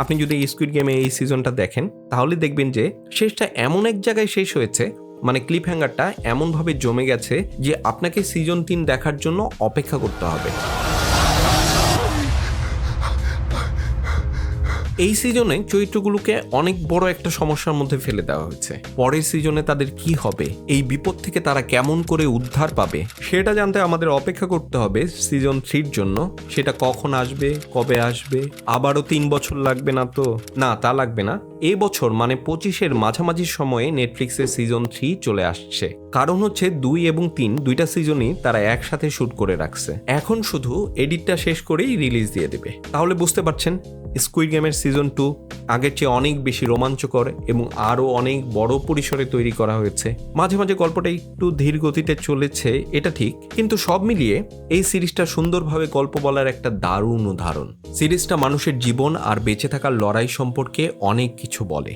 আপনি যদি স্কুইড গেমে এই সিজনটা দেখেন তাহলে দেখবেন যে শেষটা এমন এক জায়গায় শেষ হয়েছে, মানে ক্লিপ হ্যাঙ্গারটা এমনভাবে জমে গেছে যে আপনাকে সিজন 3 দেখার জন্য অপেক্ষা করতে হবে। এই সিজনে চরিত্রগুলোকে অনেক বড় একটা সমস্যার মধ্যে ফেলে দেওয়া হয়েছে। পরের সিজনে তাদের কি হবে, এই বিপদ থেকে তারা কেমন করে উদ্ধার পাবে, সেটা জানতে আমাদের অপেক্ষা করতে হবে সিজন 3-র জন্য। সেটা কখন আসবে, কবে আসবে, আবারও 3 বছর লাগবে না তো? না, তা লাগবে না। এই বছর মানে 25-এর মাঝামাঝি সময়ে নেটফ্লিক্সের সিজন 3 চলে আসছে। কারণ হচ্ছে 2 এবং 3 দুইটা সিজনই তারা একসাথে শুট করে রাখছে। এখন শুধু এডিটটা শেষ করেই রিলিজ দিয়ে দেবে। তাহলে বুঝতে পারছেন স্কুইড গেমের সিজন 2 আগের চেয়ে অনেক বেশি রোমাঞ্চকর এবং আরও অনেক বড় পরিসরে তৈরি করা হয়েছে। মাঝে মাঝে গল্পটা একটু ধীর গতিতে চলেছে, এটা ঠিক, কিন্তু সব মিলিয়ে এই সিরিজটা সুন্দরভাবে গল্প বলার একটা দারুণ উদাহরণ। সিরিজটা মানুষের জীবন আর বেঁচে থাকার লড়াই সম্পর্কে অনেক কিছু বলে।